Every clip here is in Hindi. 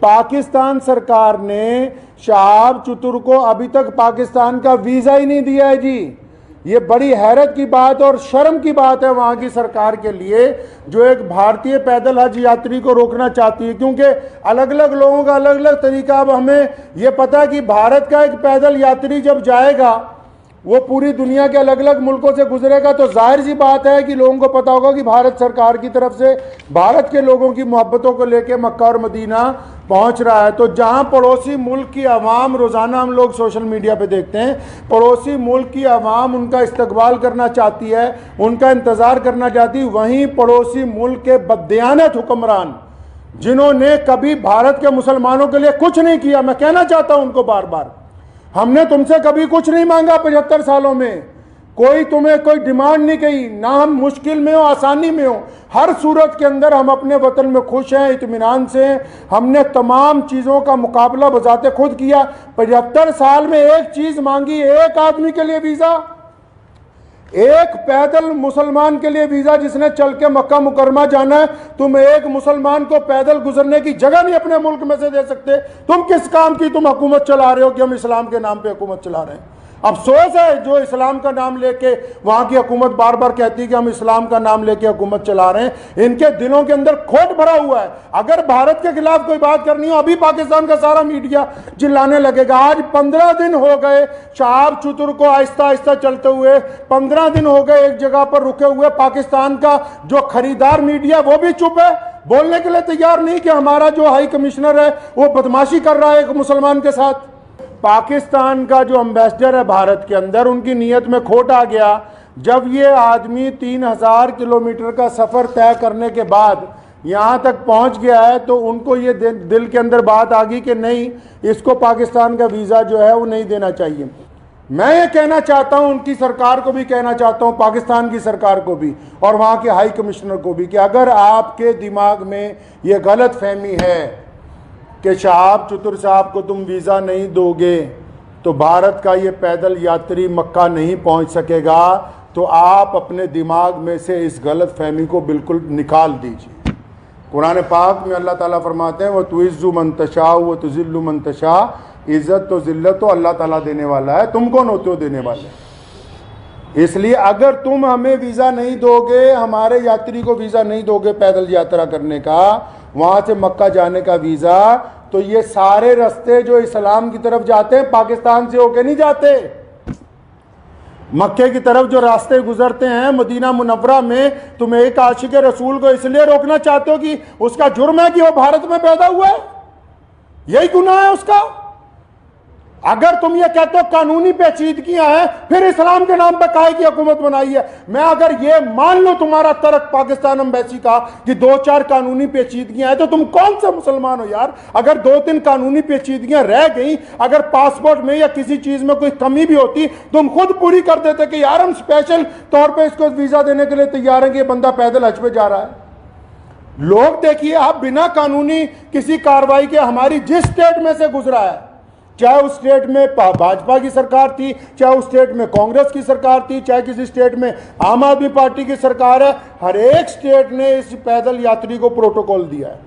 पाकिस्तान सरकार ने शहाब चतुर को अभी तक पाकिस्तान का वीजा ही नहीं दिया है जी। ये बड़ी हैरत की बात और शर्म की बात है वहां की सरकार के लिए, जो एक भारतीय पैदल हज यात्री को रोकना चाहती है, क्योंकि अलग अलग लोगों का अलग अलग तरीका। अब हमें यह पता है कि भारत का एक पैदल यात्री जब जाएगा वो पूरी दुनिया के अलग अलग मुल्कों से गुजरेगा, तो जाहिर सी बात है कि लोगों को पता होगा कि भारत सरकार की तरफ से भारत के लोगों की मोहब्बतों को लेकर मक्का और मदीना पहुंच रहा है। तो जहां पड़ोसी मुल्क की आवाम, रोज़ाना हम लोग सोशल मीडिया पे देखते हैं, पड़ोसी मुल्क की आवाम उनका इस्तकबाल करना चाहती है, उनका इंतज़ार करना चाहती है, वहीं पड़ोसी मुल्क के बददियानत हुक्मरान जिन्होंने कभी भारत के मुसलमानों के लिए कुछ नहीं किया, मैं कहना चाहता हूं उनको बार बार, हमने तुमसे कभी कुछ नहीं मांगा 75 सालों में, कोई तुम्हें कोई डिमांड नहीं की, ना हम मुश्किल में हो आसानी में हो, हर सूरत के अंदर हम अपने वतन में खुश हैं, इत्मीनान से। हमने तमाम चीज़ों का मुकाबला बजाते खुद किया। 75 साल में एक चीज़ मांगी, एक आदमी के लिए वीज़ा, एक पैदल मुसलमान के लिए वीज़ा जिसने चल के मक्का मुकरमा जाना है। तुम एक मुसलमान को पैदल गुजरने की जगह नहीं अपने मुल्क में से दे सकते। तुम किस काम की तुम हुकूमत चला रहे हो कि हम इस्लाम के नाम पे हुकूमत चला रहे हैं। अफसोस है जो इस्लाम का नाम लेके वहां की हुकूमत बार बार कहती है कि हम इस्लाम का नाम लेके हुकूमत चला रहे हैं, इनके दिलों के अंदर खोट भरा हुआ है। अगर भारत के खिलाफ कोई बात करनी हो, अभी पाकिस्तान का सारा मीडिया चिल्लाने लगेगा। आज 15 दिन हो गए शहाब चतुर को आहिस्ता आहिस्ता चलते हुए, 15 दिन हो गए एक जगह पर रुके हुए। पाकिस्तान का जो खरीदार मीडिया वो भी चुप है, बोलने के लिए तैयार नहीं कि हमारा जो हाई कमिश्नर है वो बदमाशी कर रहा है एक मुसलमान के साथ। पाकिस्तान का जो एम्बेसडर है भारत के अंदर, उनकी नीयत में खोट आ गया। जब ये आदमी 3000 किलोमीटर का सफ़र तय करने के बाद यहाँ तक पहुँच गया है, तो उनको ये दिल के अंदर बात आ गई कि नहीं, इसको पाकिस्तान का वीज़ा जो है वो नहीं देना चाहिए। मैं ये कहना चाहता हूँ, उनकी सरकार को भी कहना चाहता हूँ, पाकिस्तान की सरकार को भी और वहाँ के हाई कमिश्नर को भी, कि अगर आपके दिमाग में ये गलत फहमी है कि शहाब चतुर साहब को तुम वीज़ा नहीं दोगे तो भारत का ये पैदल यात्री मक्का नहीं पहुंच सकेगा, तो आप अपने दिमाग में से इस गलत फहमी को बिल्कुल निकाल दीजिए। कुरान पाक में अल्लाह ताला फरमाते हैं, वो तुइज़्ज़ु मन तशा व तुज़िल्लु मन तशा, इज़्ज़त तो ज़िल्लत तो अल्लाह ताला देने वाला है, तुम कौन होते हो देने वाले। इसलिए अगर तुम हमें वीज़ा नहीं दोगे, हमारे यात्री को वीज़ा नहीं दोगे पैदल यात्रा करने का, वहाँ से मक्का जाने का वीज़ा, तो ये सारे रास्ते जो इस्लाम की तरफ जाते हैं पाकिस्तान से होके नहीं जाते। मक्के की तरफ जो रास्ते गुजरते हैं मदीना मुनव्वरा में, तुम एक आशिक रसूल को इसलिए रोकना चाहते हो कि उसका जुर्म है कि वो भारत में पैदा हुआ है, यही गुनाह है उसका। अगर तुम ये कहते हो कानूनी पेचीदगियां हैं, फिर इस्लाम के नाम पर काहे की हुकूमत बनाई है। मैं अगर ये मान लो तुम्हारा तर्क पाकिस्तान एम्बेसी का कि 2-4 कानूनी पेचीदगियां हैं, तो तुम कौन सा मुसलमान हो यार। अगर 2-3 कानूनी पेचीदगियां रह गई, अगर पासपोर्ट में या किसी चीज में कोई कमी भी होती, तुम खुद पूरी कर देते कि यार हम स्पेशल तौर पर इसको वीजा देने के लिए तैयार हैं कि ये बंदा पैदल हज पे जा रहा है। लोग देखिए, आप बिना कानूनी किसी कार्रवाई के हमारी जिस स्टेट में से गुजरा है, चाहे उस स्टेट में भाजपा की सरकार थी, चाहे उस स्टेट में कांग्रेस की सरकार थी, चाहे किसी स्टेट में आम आदमी पार्टी की सरकार है, हर एक स्टेट ने इस पैदल यात्री को प्रोटोकॉल दिया है,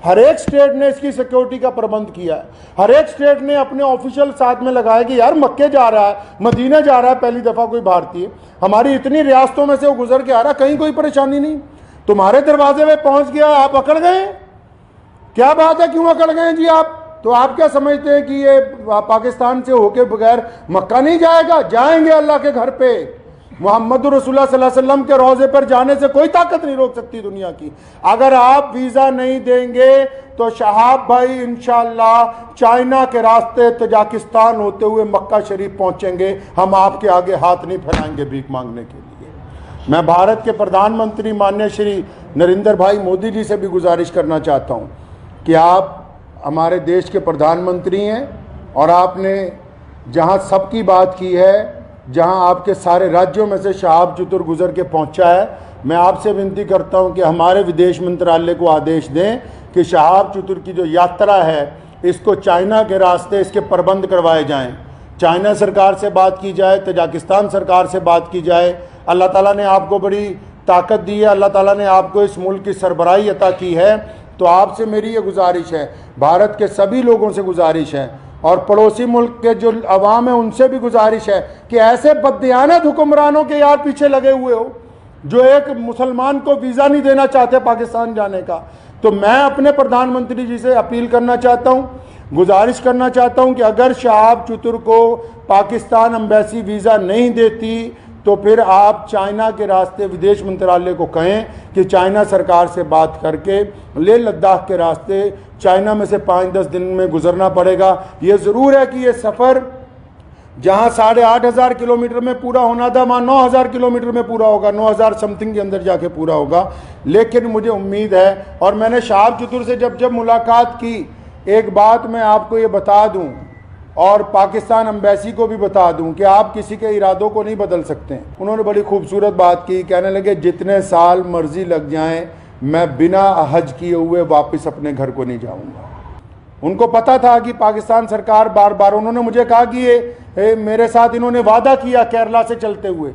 हर एक स्टेट ने इसकी सिक्योरिटी का प्रबंध किया है, हर एक स्टेट ने अपने ऑफिशियल साथ में लगाया कि यार मक्के जा रहा है, मदीना जा रहा है पहली दफ़ा कोई भारतीय, हमारी इतनी रियासतों में से वो गुजर के आ रहा, कहीं कोई परेशानी नहीं, तुम्हारे दरवाजे में पहुंच गया, आप अकड़ गए। क्या बात है, क्यों अकड़ गए जी आप? तो आप क्या समझते हैं कि ये पाकिस्तान से होके बगैर मक्का नहीं जाएगा? जाएंगे अल्लाह के घर पे। मोहम्मद रसूलुल्लाह सल्लल्लाहु अलैहि वसल्लम के रोज़े पर जाने से कोई ताकत नहीं रोक सकती दुनिया की। अगर आप वीज़ा नहीं देंगे तो शहाब भाई इंशाअल्लाह चाइना के रास्ते तजाकिस्तान होते हुए मक्का शरीफ पहुंचेंगे। हम आपके आगे हाथ नहीं फैलाएंगे भीख मांगने के लिए। मैं भारत के प्रधानमंत्री माननीय श्री नरेंद्र भाई मोदी जी से भी गुजारिश करना चाहता हूँ कि आप हमारे देश के प्रधानमंत्री हैं और आपने जहां सबकी बात की है, जहां आपके सारे राज्यों में से शहाब चतुर गुजर के पहुंचा है, मैं आपसे विनती करता हूं कि हमारे विदेश मंत्रालय को आदेश दें कि शहाब चतुर की जो यात्रा है इसको चाइना के रास्ते इसके प्रबंध करवाए जाएं। चाइना सरकार से बात की जाए, तजाकिस्तान सरकार से बात की जाए। अल्लाह ताला ने आपको बड़ी ताकत दी है, अल्लाह ताला ने आपको इस मुल्क की सरबराही अता की है, तो आपसे मेरी ये गुजारिश है, भारत के सभी लोगों से गुजारिश है और पड़ोसी मुल्क के जो अवाम है उनसे भी गुजारिश है कि ऐसे बददियानत हुक्मरानों के यार पीछे लगे हुए हो जो एक मुसलमान को वीज़ा नहीं देना चाहते पाकिस्तान जाने का। तो मैं अपने प्रधानमंत्री जी से अपील करना चाहता हूँ, गुजारिश करना चाहता हूँ कि अगर शहाब चतुर को पाकिस्तान एम्बेसी वीज़ा नहीं देती तो फिर आप चाइना के रास्ते विदेश मंत्रालय को कहें कि चाइना सरकार से बात करके लेह लद्दाख के रास्ते चाइना में से 5-10 दिन में गुजरना पड़ेगा। ये ज़रूर है कि ये सफ़र जहाँ 8,500 किलोमीटर में पूरा होना था वहाँ 9,000 किलोमीटर में पूरा होगा, 9,000 समथिंग के अंदर जाके पूरा होगा। लेकिन मुझे उम्मीद है, और मैंने शहाब चतुर से जब मुलाकात की, एक बात मैं आपको ये बता दूं और पाकिस्तान एम्बेसी को भी बता दूं कि आप किसी के इरादों को नहीं बदल सकते। उन्होंने बड़ी खूबसूरत बात की, कहने लगे जितने साल मर्जी लग जाएं मैं बिना हज किए हुए वापस अपने घर को नहीं जाऊंगा। उनको पता था कि पाकिस्तान सरकार बार बार, उन्होंने मुझे कहा कि ये मेरे साथ इन्होंने वादा किया केरला से चलते हुए,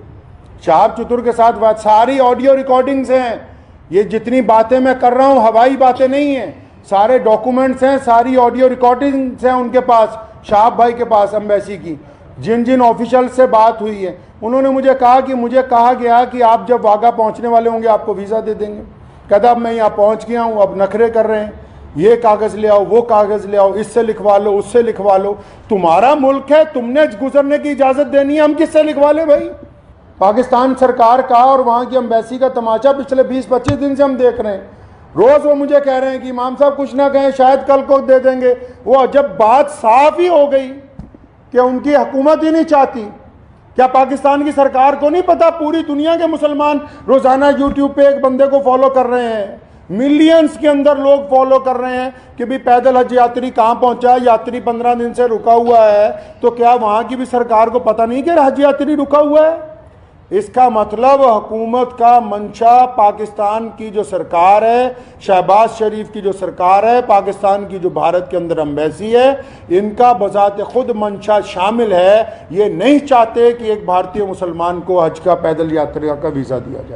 शहाब चतुर के साथ सारी ऑडियो रिकॉर्डिंग्स हैं, ये जितनी बातें मैं कर रहा हूँ हवाई बातें नहीं हैं, सारे डॉक्यूमेंट्स हैं, सारी ऑडियो रिकॉर्डिंग्स हैं उनके पास, शहाब भाई के पास एम्बेसी की, जिन जिन ऑफिशियल से बात हुई है। उन्होंने मुझे कहा कि मुझे कहा गया कि आप जब वाघा पहुंचने वाले होंगे आपको वीज़ा दे देंगे। कहता अब मैं यहाँ पहुंच गया हूँ, अब नखरे कर रहे हैं, ये कागज़ ले आओ, वो कागज़ ले आओ, इससे लिखवा लो, उससे लिखवा लो। तुम्हारा मुल्क है, तुमने गुजरने की इजाज़त देनी है, हम किससे लिखवा ले भाई? पाकिस्तान सरकार का और वहाँ की एम्बेसी का तमाशा पिछले 20-25 दिन से हम देख रहे हैं। रोज़ वो मुझे कह रहे हैं कि इमाम साहब कुछ ना कहें, शायद कल को दे देंगे। वो जब बात साफ ही हो गई कि उनकी हुकूमत ही नहीं चाहती, क्या पाकिस्तान की सरकार को नहीं पता पूरी दुनिया के मुसलमान रोज़ाना यूट्यूब पे एक बंदे को फॉलो कर रहे हैं, मिलियंस के अंदर लोग फॉलो कर रहे हैं कि भी पैदल हज यात्री कहाँ पहुंचा, यात्री 15 दिन से रुका हुआ है, तो क्या वहाँ की भी सरकार को पता नहीं कि हज यात्री रुका हुआ है? इसका मतलब हुकूमत का मंशा, पाकिस्तान की जो सरकार है, शहबाज शरीफ की जो सरकार है, पाकिस्तान की जो भारत के अंदर एम्बेसी है, इनका बजाते खुद मंशा शामिल है। ये नहीं चाहते कि एक भारतीय मुसलमान को हज का पैदल यात्रा का वीज़ा दिया जाए।